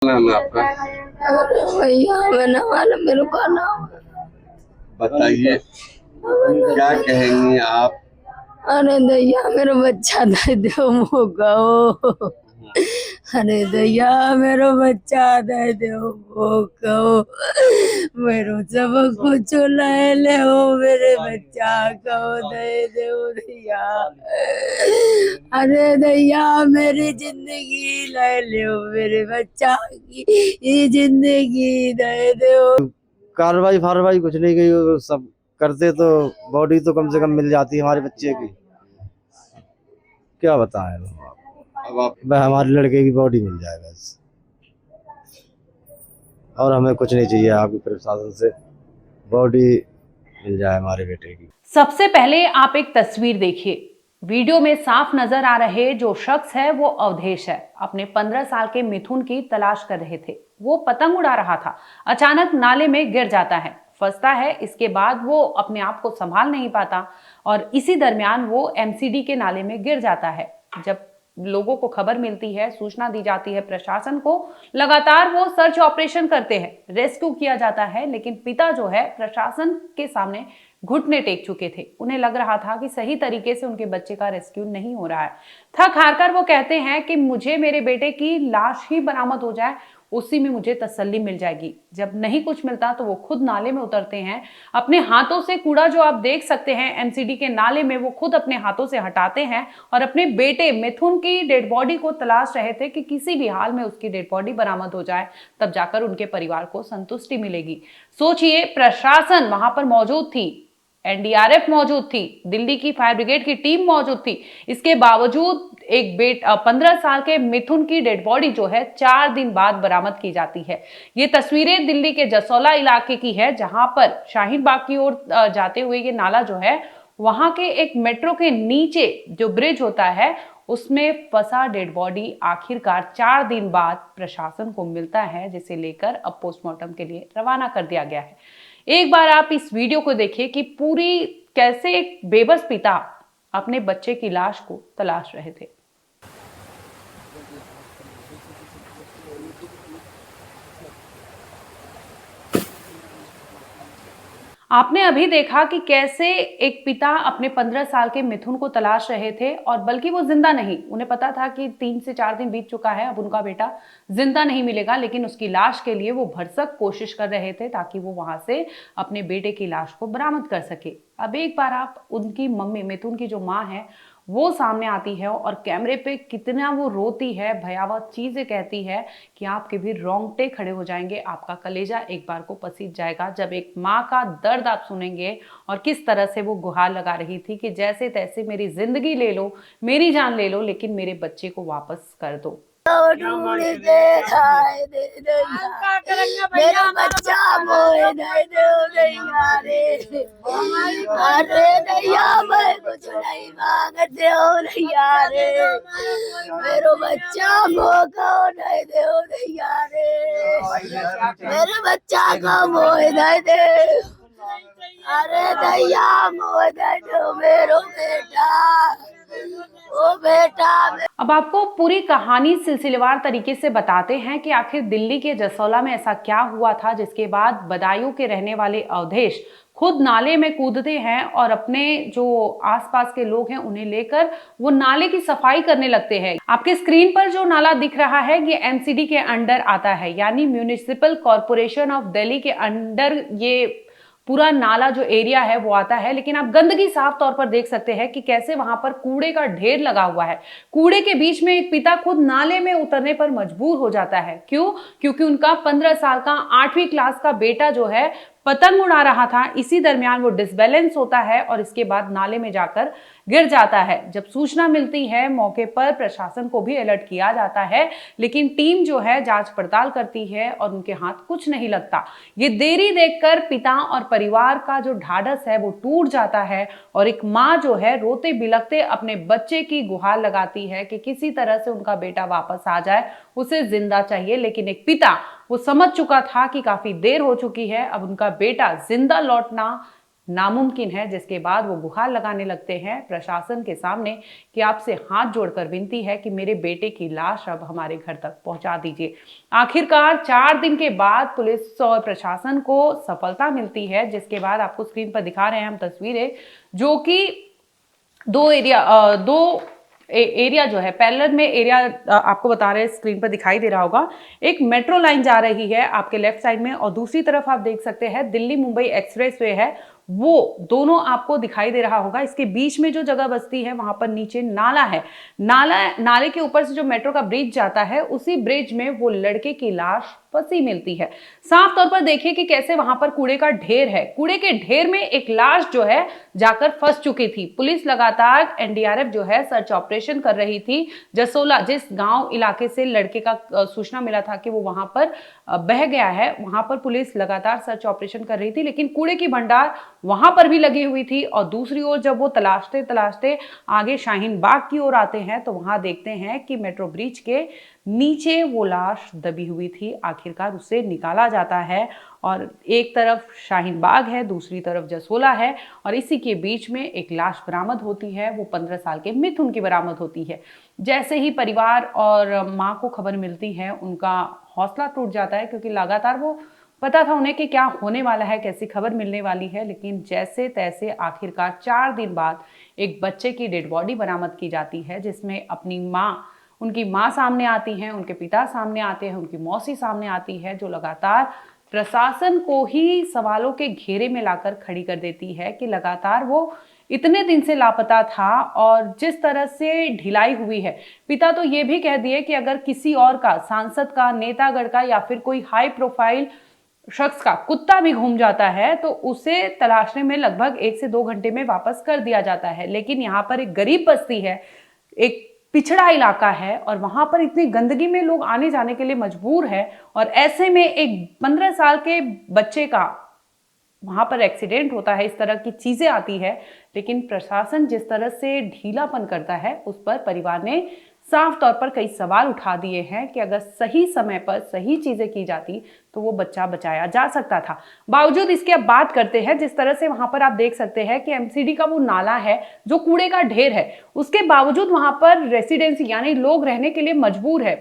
नाम है आपका? भैया मैंने वाला मेरे का नाम। बताइए क्या कहेंगी आप? अरे दैया मेरा बच्चा दे दो मोको। अरे दैया मेरा बच्चा दे दो मोको। मेरे सब कुछ ले ले हो मेरे बच्चा को दे दो दैया। अरे दैया मेरी जिंदगी ले लो मेरे बच्चा की ये जिंदगी दे दो। कार्रवाई फारवाई कुछ नहीं गई, वो सब करते तो बॉडी तो कम से कम मिल जाती है हमारे बच्चे की। क्या बताएं अब आप वह हमारे लड़के की बॉडी मिल जाए बस, और हमें कुछ नहीं चाहिए आपके प्रशासन से। बॉडी मिल जाए हमारे बेटे की। सबसे पहले आप एक तस्वीर देखिए। वीडियो में साफ नजर आ रहे जो शख्स है वो अवधेश है। अपने 15 साल के मिथुन की तलाश कर रहे थे। वो पतंग उड़ा रहा था, अचानक नाले में गिर जाता है, फंसता है। इसके बाद वो अपने आप को संभाल नहीं पाता और इसी दरमियान वो एमसीडी के नाले में गिर जाता है। जब लोगों को खबर मिलती है, सूचना दी जाती है प्रशासन को, लगातार वो सर्च ऑपरेशन करते हैं, रेस्क्यू किया जाता है। लेकिन पिता जो है प्रशासन के सामने घुटने टेक चुके थे। उन्हें लग रहा था कि सही तरीके से उनके बच्चे का रेस्क्यू नहीं हो रहा है। थक हार कर वो कहते हैं कि मुझे मेरे बेटे की लाश ही बरामद हो जाए, उसी में मुझे तसल्ली मिल जाएगी। जब नहीं कुछ मिलता तो वो खुद नाले में उतरते हैं। अपने हाथों से कूड़ा जो आप देख सकते हैं एमसीडी के नाले में, वो खुद अपने हाथों से हटाते हैं और अपने बेटे मिथुन की डेड बॉडी को तलाश रहे थे कि किसी भी हाल में उसकी डेड बॉडी बरामद हो जाए, तब जाकर उनके परिवार को संतुष्टि मिलेगी। सोचिए, प्रशासन वहां पर मौजूद थी, एनडीआरएफ मौजूद थी, दिल्ली की फायर ब्रिगेड की टीम मौजूद थी। इसके बावजूद एक 15 साल के मिथुन की डेड बॉडी जो है 4 दिन बाद बरामद की जाती है। ये तस्वीरें दिल्ली के जसोला इलाके की है, जहां पर शाहीन बाग की ओर जाते हुए ये नाला जो है, वहां के एक मेट्रो के नीचे जो ब्रिज होता है उसमें फंसा डेड बॉडी आखिरकार 4 दिन बाद प्रशासन को मिलता है, जिसे लेकर अब पोस्टमार्टम के लिए रवाना कर दिया गया है। एक बार आप इस वीडियो को देखिए कि पूरी कैसे एक बेबस पिता अपने बच्चे की लाश को तलाश रहे थे। आपने अभी देखा कि कैसे एक पिता अपने 15 साल के मिथुन को तलाश रहे थे, और बल्कि वो जिंदा नहीं, उन्हें पता था कि 3 से 4 दिन बीत चुका है, अब उनका बेटा जिंदा नहीं मिलेगा, लेकिन उसकी लाश के लिए वो भरसक कोशिश कर रहे थे ताकि वो वहां से अपने बेटे की लाश को बरामद कर सके। अब एक बार आप उनकी मम्मी, मिथुन की जो माँ है, वो सामने आती है और कैमरे पे कितना वो रोती है, भयावह चीजें कहती है कि आपके भी रोंगटे खड़े हो जाएंगे, आपका कलेजा एक बार को पसीज जाएगा जब एक माँ का दर्द आप सुनेंगे और किस तरह से वो गुहार लगा रही थी कि जैसे तैसे मेरी जिंदगी ले लो, मेरी जान ले लो, लेकिन मेरे बच्चे को वापस कर दो। मेरा बच्चा मोए दे दो दैया रे। अरे दैया मैं कुछ नहीं मांगते हो दैया रे। मेरा बच्चा मोको दे दो दैया रे। मेरे बच्चा को मोए दे दे। अरे दैया मोए दे दो मेरो बेटा, ओ बेटा। अब आपको पूरी कहानी सिलसिलेवार तरीके से बताते हैं कि आखिर दिल्ली के जसोला में ऐसा क्या हुआ था, जिसके बाद बदायूं के रहने वाले अवधेश खुद नाले में कूदते हैं और अपने जो आसपास के लोग हैं उन्हें लेकर वो नाले की सफाई करने लगते हैं। आपके स्क्रीन पर जो नाला दिख रहा है ये एमसीडी के अंडर आता है, यानी म्यूनिसिपल कॉर्पोरेशन ऑफ दिल्ली के अंडर ये पूरा नाला जो एरिया है वो आता है। लेकिन आप गंदगी साफ तौर पर देख सकते हैं कि कैसे वहां पर कूड़े का ढेर लगा हुआ है। कूड़े के बीच में एक पिता खुद नाले में उतरने पर मजबूर हो जाता है। क्यों? क्योंकि उनका 15 साल का 8वीं क्लास का बेटा जो है पतंग उड़ा रहा था। इसी दरमियान वो डिसबैलेंस होता है और इसके बाद नाले में जाकर गिर जाता है। जब सूचना मिलती है मौके पर प्रशासन को भी अलर्ट किया जाता है, लेकिन टीम जो है जांच पड़ताल करती है और उनके हाथ कुछ नहीं लगता। ये देरी देखकर पिता और परिवार का जो ढाढ़स है वो टूट जाता है और एक माँ जो है रोते बिलखते अपने बच्चे की गुहार लगाती है कि किसी तरह से उनका बेटा वापस आ जाए, उसे जिंदा चाहिए। लेकिन एक पिता वो समझ चुका था कि काफी देर हो चुकी है, अब उनका बेटा जिंदा लौटना नामुमकिन है, जिसके बाद वो गुहार लगाने लगते हैं प्रशासन के सामने कि आपसे हाथ जोड़कर विनती है कि मेरे बेटे की लाश अब हमारे घर तक पहुंचा दीजिए। आखिरकार 4 दिन के बाद पुलिस और प्रशासन को सफलता मिलती है, जिसके बाद आपको स्क्रीन पर दिखा रहे हैं हम तस्वीरें, जो कि दो एरिया जो है पैरेलल में एरिया आपको बता रहे हैं, स्क्रीन पर दिखाई दे रहा होगा। एक मेट्रो लाइन जा रही है आपके लेफ्ट साइड में और दूसरी तरफ आप देख सकते हैं दिल्ली मुंबई एक्सप्रेसवे है, वो दोनों आपको दिखाई दे रहा होगा। इसके बीच में जो जगह बसती है वहां पर नीचे नाला है, नाले के ऊपर से जो मेट्रो का ब्रिज जाता है, उसी ब्रिज में वो लड़के की लाश फंसी मिलती है। साफ तौर पर देखिए कि कैसे वहां पर कूड़े का ढेर है, कूड़े के ढेर में एक लाश जो है जाकर फंस चुकी थी। पुलिस लगातार एनडीआरएफ जो है सर्च ऑपरेशन कर रही थी। जसोला जिस गांव इलाके से लड़के का सूचना मिला था कि वो वहां पर बह गया है, वहां पर पुलिस लगातार सर्च ऑपरेशन कर रही थी, लेकिन कूड़े की भंडार वहां पर भी लगी हुई थी। और दूसरी ओर जब वो तलाशते तलाशते आगे शाहीन बाग की ओर आते हैं तो वहां देखते हैं कि मेट्रो ब्रिज के नीचे वो लाश दबी हुई थी। आखिरकार उसे निकाला जाता है और एक तरफ शाहीन बाग है, दूसरी तरफ जसोला है और इसी के बीच में एक लाश बरामद होती है। वो 15 साल के मिथुन की बरामद होती है। जैसे ही परिवार और माँ को खबर मिलती है, उनका हौसला टूट जाता है, क्योंकि लगातार वो पता था उन्हें कि क्या होने वाला है, कैसी खबर मिलने वाली है। लेकिन जैसे तैसे आखिरकार 4 दिन बाद एक बच्चे की डेड बॉडी बरामद की जाती है, जिसमें अपनी माँ, उनकी माँ सामने आती हैं, उनके पिता सामने आते हैं, उनकी मौसी सामने आती है, जो लगातार प्रशासन को ही सवालों के घेरे में लाकर खड़ी कर देती है कि लगातार वो इतने दिन से लापता था और जिस तरह से ढिलाई हुई है। पिता तो ये भी कह दिए कि अगर किसी और का, सांसद का, नेतागढ़ का या फिर कोई हाई प्रोफाइल शख्स का कुत्ता भी घूम जाता है तो उसे तलाशने में लगभग 1 से 2 घंटे में वापस कर दिया जाता है। लेकिन यहाँ पर एक गरीब बस्ती है, एक पिछड़ा इलाका है और वहां पर इतनी गंदगी में लोग आने जाने के लिए मजबूर है और ऐसे में एक 15 साल के बच्चे का वहां पर एक्सीडेंट होता है, इस तरह की चीजें आती है। लेकिन प्रशासन जिस तरह से ढीलापन करता है, उस पर परिवार ने साफ तौर पर कई सवाल उठा दिए हैं कि अगर सही समय पर सही चीजें की जाती तो वो बच्चा बचाया जा सकता था। बावजूद इसके अब बात करते हैं, जिस तरह से वहां पर आप देख सकते हैं कि एमसीडी का वो नाला है जो कूड़े का ढेर है, उसके बावजूद वहां पर रेसिडेंसी यानी लोग रहने के लिए मजबूर है।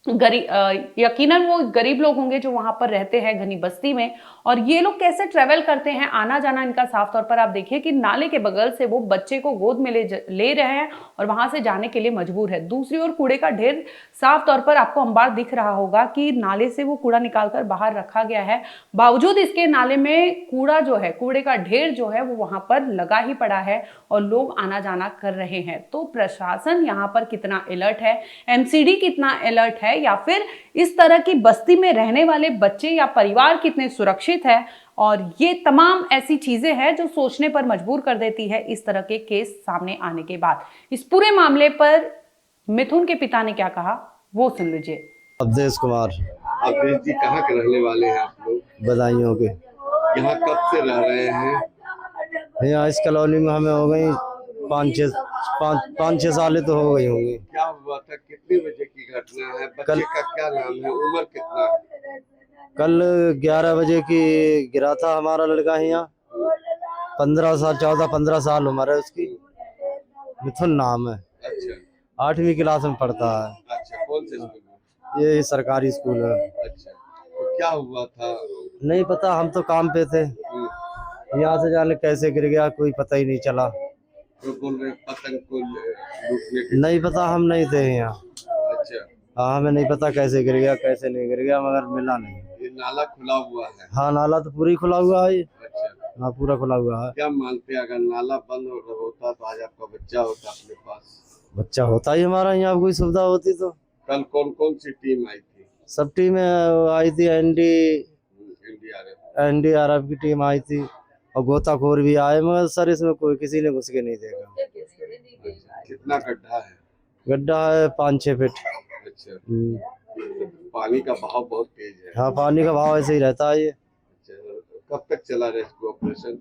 यकीनन वो गरीब लोग होंगे जो वहां पर रहते हैं घनी बस्ती में, और ये लोग कैसे ट्रेवल करते हैं, आना जाना इनका साफ तौर पर आप देखिए कि नाले के बगल से वो बच्चे को गोद में ले रहे हैं और वहां से जाने के लिए मजबूर है। दूसरी ओर कूड़े का ढेर साफ तौर पर आपको अंबार दिख रहा होगा कि नाले से वो कूड़ा निकालकर बाहर रखा गया है, बावजूद इसके नाले में कूड़ा जो है, कूड़े का ढेर जो है वो वहां पर लगा ही पड़ा है और लोग आना जाना कर रहे हैं। तो प्रशासन यहाँ पर कितना अलर्ट है, एमसीडी कितना अलर्ट है, या फिर इस तरह की बस्ती में रहने वाले बच्चे या परिवार कितने सुरक्षित है, और ये तमाम ऐसी चीजें हैं जो सोचने पर मजबूर कर देती है इस तरह के केस सामने आने के बाद। इस पूरे मामले पर मिथुन के पिता ने क्या कहा वो सुन लीजिए। अवधेश कुमार। अवधेश जी कहाँ के रहने वाले हैं आप लोग? बदायूं के। यहाँ कब से रह रहे हैं? यहाँ इस कॉलोनी में हमें हो गई 5-6 साल तो हो गई होंगी। क्या हुआ था, कितने बजे की घटना है, बच्चे का क्या नाम है, उम्र कितना है? कल 11 बजे की गिरा था हमारा लड़का यहाँ, 14-15 साल उम्र है उसकी, मिथुन नाम है। अच्छा, 8वीं क्लास में पढ़ता है। अच्छा, कौन से स्कूल में? ये सरकारी स्कूल है। अच्छा, तो क्या हुआ था? नहीं पता, हम तो काम पे थे, यहाँ से जाने कैसे गिर गया कोई पता ही नहीं चला। तो बोल रहे पतंग को लूटने के? नहीं पता, हम नहीं थे यहाँ। अच्छा, हाँ, हमें नहीं पता कैसे गिर गया कैसे नहीं गिर गया, मगर मिला नहीं। ये नाला खुला हुआ है? हाँ, नाला तो पूरी खुला हुआ है। अच्छा, हाँ, पूरा खुला हुआ है। क्या मानते हैं, अगर नाला बंद होता तो आज आपका बच्चा होता अपने पास? बच्चा होता ही हमारा, यहाँ कोई सुविधा होती तो। कल कौन कौन सी टीम आई थी? सब टीमें आई थी, एनडीआरएफ की टीम आई थी और गोताखोर भी आए, मगर सर इसमें कोई किसी ने घुस के नहीं देखा। कितना गड्ढा है? गड्ढा है 5-6 फीट। अच्छा, पानी का बहाव बहुत तेज है? हाँ, पानी का भाव ऐसे ही रहता है ये। अच्छा, कब तक चला रेस्क्यू ऑपरेशन?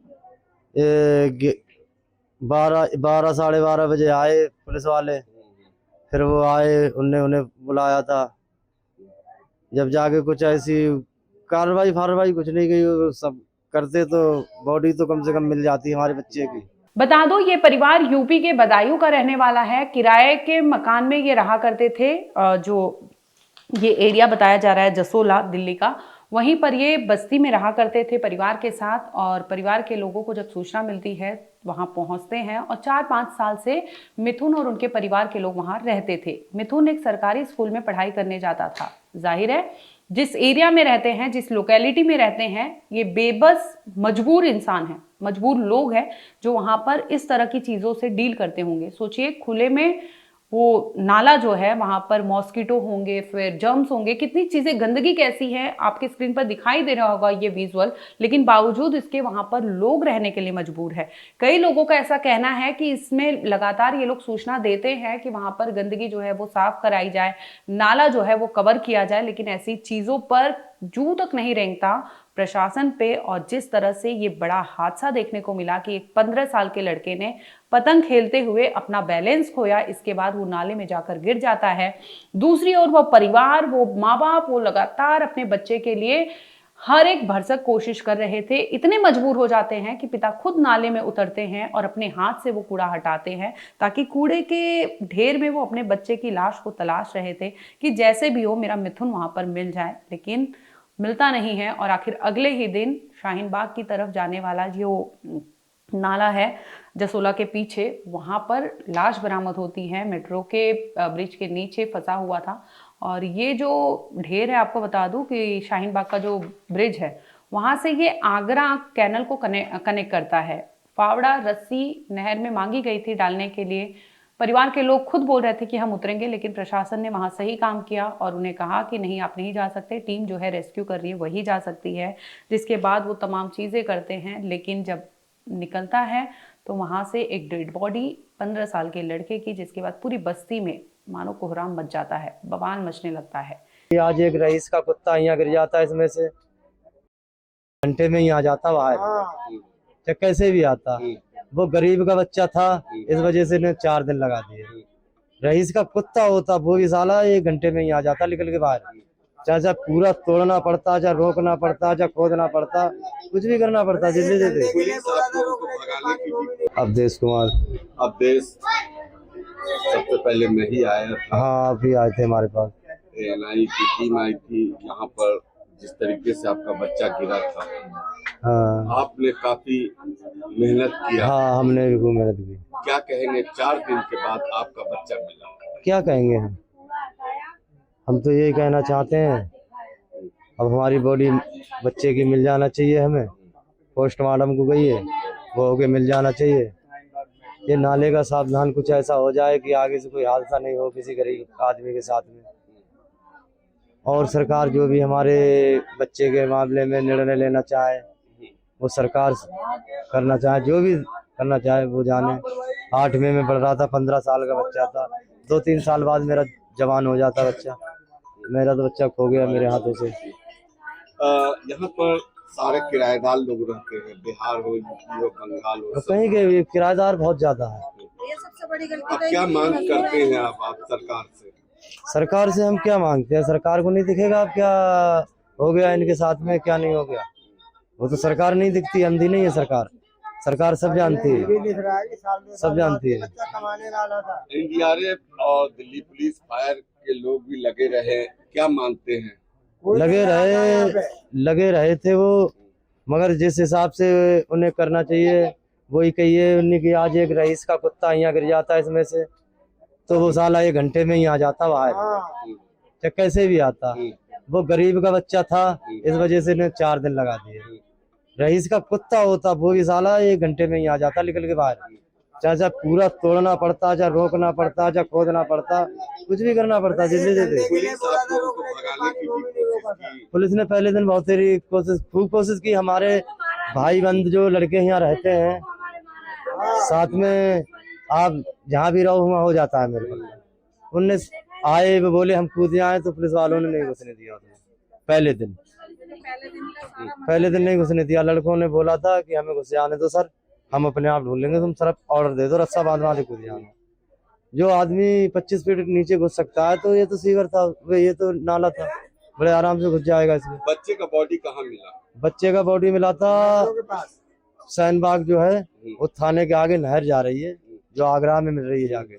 ये 12 साढ़े 12 बजे आए पुलिस वाले, फिर वो आए, उन्हें बुलाया था। जब जाके कुछ ऐसी कार्रवाई कुछ नहीं की, सब करते तो बॉडी तो कम से कम मिल जाती हमारे बच्चे की। बता दो ये परिवार यूपी के बदायूं का रहने वाला है। किराए के मकान में ये रहा करते थे। जो ये एरिया बताया जा रहा है जसोला दिल्ली का, वहीं पर ये बस्ती में रहा करते थे परिवार के साथ। और परिवार के लोगों को जब सूचना मिलती है वहां पहुंचते हैं और 4-5 साल से मिथुन और उनके परिवार के लोग वहां रहते थे। मिथुन एक सरकारी स्कूल में पढ़ाई करने जाता था। जाहिर है जिस एरिया में रहते हैं, जिस लोकेलिटी में रहते हैं, ये बेबस मजबूर इंसान है, मजबूर लोग हैं जो वहां पर इस तरह की चीजों से डील करते होंगे। सोचिए खुले में वो नाला जो है वहां पर मॉस्किटो होंगे, फिर जर्म्स होंगे, कितनी चीजें, गंदगी कैसी है आपके स्क्रीन पर दिखाई दे रहा होगा ये विजुअल। लेकिन बावजूद इसके वहां पर लोग रहने के लिए मजबूर है। कई लोगों का ऐसा कहना है कि इसमें लगातार ये लोग सूचना देते हैं कि वहां पर गंदगी जो है वो साफ कराई जाए, नाला जो है वो कवर किया जाए, लेकिन ऐसी चीजों पर जू तक नहीं रेंगता प्रशासन पे। और जिस तरह से ये बड़ा हादसा देखने को मिला कि एक 15 साल के लड़के ने पतंग खेलते हुए अपना बैलेंस खोया, इसके बाद वो नाले में जाकर गिर जाता है। दूसरी ओर वो परिवार, वो माँ बाप, वो लगातार अपने बच्चे के लिए हर एक भरसक कोशिश कर रहे थे। इतने मजबूर हो जाते हैं कि पिता खुद नाले में उतरते हैं और अपने हाथ से वो कूड़ा हटाते हैं ताकि कूड़े के ढेर में वो अपने बच्चे की लाश को तलाश रहे थे कि जैसे भी हो मेरा मिथुन वहां पर मिल जाए, लेकिन मिलता नहीं है। और आखिर अगले ही दिन शाहीन बाग की तरफ जाने वाला जो नाला है जसोला के पीछे, वहां पर लाश बरामद होती है। मेट्रो के ब्रिज के नीचे फंसा हुआ था। और ये जो ढेर है, आपको बता दूं कि शाहीन बाग का जो ब्रिज है वहां से ये आगरा कैनल को कनेक्ट करता है। फावड़ा रस्सी नहर में मांगी गई थी डालने के लिए। परिवार के लोग खुद बोल रहे थे कि हम उतरेंगे, लेकिन प्रशासन ने वहां सही काम किया और उन्हें कहा कि नहीं, आप नहीं जा सकते, टीम जो है रेस्क्यू कर रही है वही जा सकती है। जिसके बाद वो तमाम चीज़ें करते हैं, लेकिन जब निकलता है तो वहां से एक डेड बॉडी 15 साल के लड़के की, जिसके बाद पूरी बस्ती में मानो कोहराम मच जाता है, बवाल मचने लगता है। आज एक रईस का कुत्ता यहाँ गिर जाता है, इसमें से घंटे में ही आ जाता बाहर, चाहे कैसे भी आता। वो गरीब का बच्चा था, इस वजह से ने 4 दिन लगा दिए। रईस का कुत्ता होता वो भी साला 1 घंटे में ही आ जाता निकल के बाहर। चाहे पूरा तोड़ना पड़ता, चाहे रोकना पड़ता, चाहे खोदना पड़ता, कुछ भी करना पड़ता। अवधेश कुमार। अवधेश, सबसे पहले मैं ही आया था। हाँ, अभी आए थे हमारे पास। ANI की टीम आई थी यहाँ पर। जिस तरीके से आपका बच्चा गिरा था, हाँ, आपने काफी मेहनत किया। हाँ, हमने भी खूब मेहनत की। क्या कहेंगे 4 दिन के बाद आपका बच्चा मिला? क्या कहेंगे हम तो यही कहना चाहते हैं, अब हमारी बॉडी बच्चे की मिल जाना चाहिए। हमें पोस्टमार्टम को गई है, वो होके मिल जाना चाहिए। ये नाले का सावधान कुछ ऐसा हो जाए कि आगे से कोई हादसा नहीं हो किसी गरीब आदमी के साथ में। और सरकार जो भी हमारे बच्चे के मामले में निर्णय लेना चाहे वो सरकार करना चाहे, जो भी करना चाहे वो जाने। 8वीं में पढ़ रहा था, 15 साल का बच्चा था। 2-3 साल बाद मेरा जवान हो जाता बच्चा। मेरा तो बच्चा खो गया मेरे हाथों से। यहाँ पर सारे किराएदार लोग रहते हैं, बिहार हो, यूपी हो, बंगाल हो, कहीं के किराएदार बहुत ज्यादा है। ये सबसे बड़ी गलती अब क्या मांग करते हैं आप सरकार से? सरकार से हम क्या मांगते हैं? सरकार को नहीं दिखेगा अब क्या हो गया इनके साथ में, क्या नहीं हो गया। वो तो सरकार नहीं दिखती, अंधी नहीं है सरकार। सरकार सब जानती है, सब जानती है। NDRF और दिल्ली पुलिस फायर के लोग भी लगे रहे, क्या मानते हैं? लगे रहे थे वो, मगर जिस हिसाब से उन्हें करना चाहिए वही कहिए उन्हें कि आज एक रईस का कुत्ता यहाँ गिर जाता है इसमें से, तो वो साला 1 घंटे में ही आ जाता बाहर, चाहे कैसे भी आता। वो गरीब का बच्चा था, इस वजह से ने 4 दिन लगा दिए। रईस का कुत्ता होता वो भी साला 1 घंटे में ही आ जाता निकल के बाहर। चाहे पूरा तोड़ना पड़ता, चाहे रोकना पड़ता, चाहे खोदना पड़ता, कुछ भी करना पड़ता। पुलिस ने पहले दिन बहुत सारी खूब कोशिश की। हमारे भाई बंद जो लड़के यहाँ रहते हैं साथ में, आप जहाँ भी रहो वहाँ हो जाता है मेरे को। उनने आए, वो बोले हम कूद जाए, तो पुलिस वालों ने नहीं घुसने दिया। पहले दिन नहीं घुसने दिया। लड़कों ने बोला था कि हमें घुस जाने दो सर, हम अपने आप ढूंढ लेंगे, तुम सर ऑर्डर दे दो, रस्सा बांध कूद जाना। जो आदमी 25 फीट नीचे घुस सकता है, तो ये तो सीवर था, ये तो नाला था, बड़े आराम से घुस जाएगा इसमें। बच्चे का बॉडी कहाँ मिला? बच्चे का बॉडी मिला था सैनबाग जो है वो थाने के आगे नहर जा रही है, जो आगरा में मिल रही है जाके,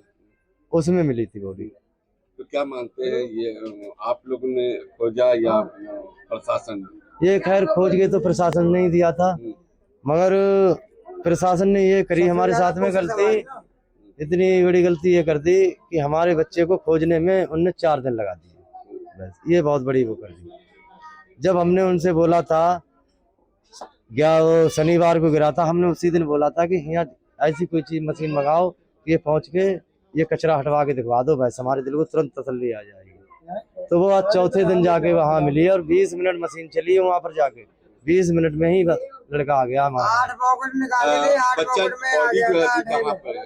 उसमें मिली थी बॉडी। तो क्या मानते हैं, ये आप लोगों ने खोजा या प्रशासन? ये खैर खोज के तो प्रशासन ने ही दिया था, मगर प्रशासन ने ये करी हमारे साथ में गलती, इतनी बड़ी गलती ये कर दी कि हमारे बच्चे को खोजने में उनने 4 दिन लगा दिए। बस ये बहुत बड़ी वो कर दी। जब हमने उनसे बोला था, शनिवार को गिरा था, हमने उसी दिन बोला था कि यहाँ ऐसी कोई चीज मशीन मंगाओ, ये पहुंच के ये कचरा हटवा के दिखवा दो, बस हमारे दिल को तुरंत तसल्ली आ जाएगी। तो वो आज चौथे दिन जाके वहाँ मिली और 20 मिनट मशीन चली है वहाँ पर जाके, 20 मिनट में ही लड़का आ गया हमारा। बच्चा बॉडी जो है अभी कहाँ पर है?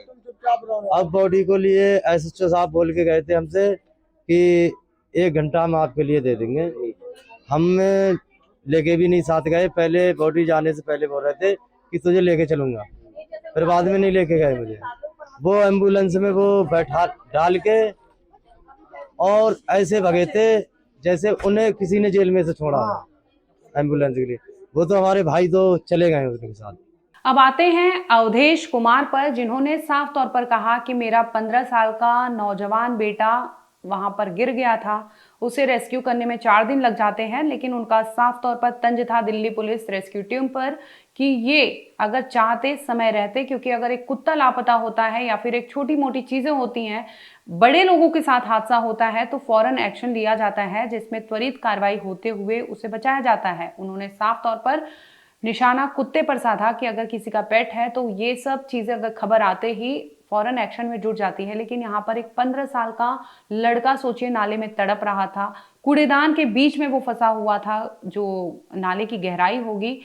अब बॉडी को लिए एसएचओ साहब बोल के गए थे हमसे कि 1 घंटा हम आपके लिए दे देंगे। हम लेके भी नहीं साथ गए, पहले बॉडी जाने से पहले बोल रहे थे कि तुझे लेके चलूंगा, फिर बाद में नहीं लेके गए मुझे। वो एम्बुलेंस में वो बैठा डाल के और ऐसे भगे थे जैसे उन्हें किसी ने जेल में से छोड़ा हो एम्बुलेंस के लिए। वो तो हमारे भाई तो चले गए उनके साथ। अब आते हैं अवधेश कुमार पर, जिन्होंने साफ तौर पर कहा कि मेरा 15 साल का नौजवान बेटा वहां पर गिर गया था, उसे रेस्क्यू करने में 4 दिन लग जाते हैं, लेकिन उनका साफ तौर पर तंज था दिल्ली पुलिस रेस्क्यू टीम पर कि ये अगर चाहते समय रहते, क्योंकि अगर एक कुत्ता लापता होता है या फिर एक छोटी मोटी चीजें होती हैं, बड़े लोगों के साथ हादसा होता है तो फौरन एक्शन लिया जाता है, जिसमें त्वरित कार्रवाई होते हुए उसे बचाया जाता है। उन्होंने साफ तौर पर निशाना कुत्ते पर साधा कि अगर किसी का पेट है तो ये सब चीजें अगर खबर आते ही फौरन एक्शन में जुट जाती है। लेकिन यहाँ पर एक 15 साल का लड़का, सोचिए, नाले में तड़प रहा था, कूड़ेदान के बीच में वो फंसा हुआ था, जो नाले की गहराई होगी,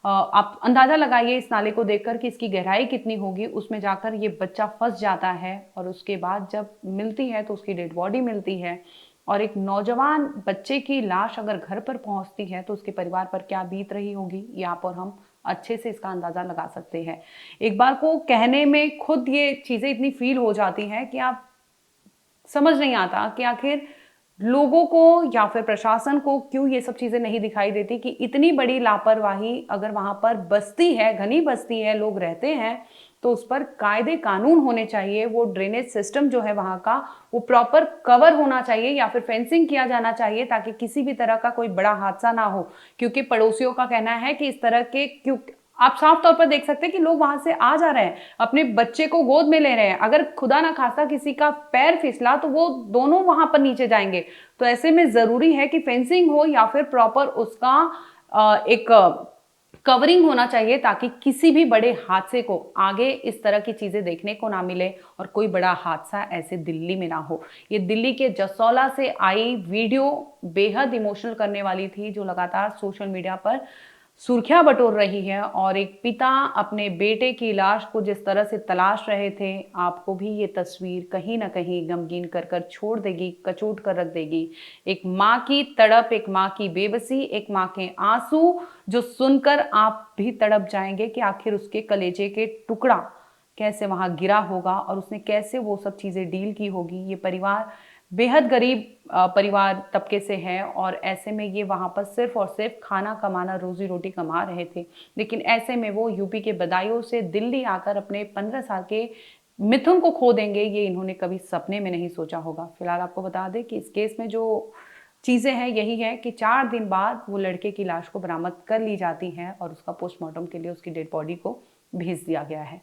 आप अंदाजा लगाइए इस नाले को देखकर कि इसकी गहराई कितनी होगी। उसमें जाकर ये बच्चा फंस जाता है और उसके बाद जब मिलती है तो उसकी डेड बॉडी मिलती है, और एक नौजवान बच्चे की लाश अगर घर पर पहुंचती है तो उसके परिवार पर क्या बीत रही होगी, यहाँ पर हम अच्छे से इसका अंदाजा लगा सकते हैं। एक बार को कहने में खुद ये चीजें इतनी फील हो जाती हैं कि आप समझ नहीं आता कि आखिर लोगों को या फिर प्रशासन को क्यों ये सब चीजें नहीं दिखाई देती कि इतनी बड़ी लापरवाही अगर वहां पर बस्ती है, घनी बस्ती है, लोग रहते हैं, तो उस पर कायदे कानून होने चाहिए। वो ड्रेनेज सिस्टम जो है वहां का वो प्रॉपर कवर होना चाहिए या फिर फेंसिंग किया जाना चाहिए, ताकि किसी भी तरह का कोई बड़ा हादसा ना हो। क्योंकि पड़ोसियों का कहना है कि इस तरह के, क्यों आप साफ तौर पर देख सकते हैं कि लोग वहां से आ जा रहे हैं, अपने बच्चे को गोद में ले रहे हैं, अगर खुदा ना खास्ता किसी का पैर फिसला तो वो दोनों वहां पर नीचे जाएंगे। तो ऐसे में जरूरी है कि फेंसिंग हो या फिर प्रॉपर उसका एक कवरिंग होना चाहिए, ताकि किसी भी बड़े हादसे को आगे इस तरह की चीजें देखने को ना मिले और कोई बड़ा हादसा ऐसे दिल्ली में ना हो। ये दिल्ली के जसोला से आई वीडियो बेहद इमोशनल करने वाली थी, जो लगातार सोशल मीडिया पर सुर्खियां बटोर रही है। और एक पिता अपने बेटे की लाश को जिस तरह से तलाश रहे थे, आपको भी ये तस्वीर कहीं ना कहीं गमगीन कर कर छोड़ देगी, कचोट कर रख देगी। एक माँ की तड़प, एक माँ की बेबसी, एक माँ के आंसू, जो सुनकर आप भी तड़प जाएंगे कि आखिर उसके कलेजे के टुकड़ा कैसे वहां गिरा होगा और उसने कैसे वो सब चीजें डील की होगी। ये परिवार बेहद गरीब परिवार तबके से है और ऐसे में ये वहाँ पर सिर्फ और सिर्फ खाना कमाना, रोजी रोटी कमा रहे थे। लेकिन ऐसे में वो यूपी के बदायूं से दिल्ली आकर अपने 15 साल के मिथुन को खो देंगे, ये इन्होंने कभी सपने में नहीं सोचा होगा। फिलहाल आपको बता दें कि इस केस में जो चीज़ें हैं यही है कि 4 दिन बाद वो लड़के की लाश को बरामद कर ली जाती है और उसका पोस्टमार्टम के लिए उसकी डेड बॉडी को भेज दिया गया है।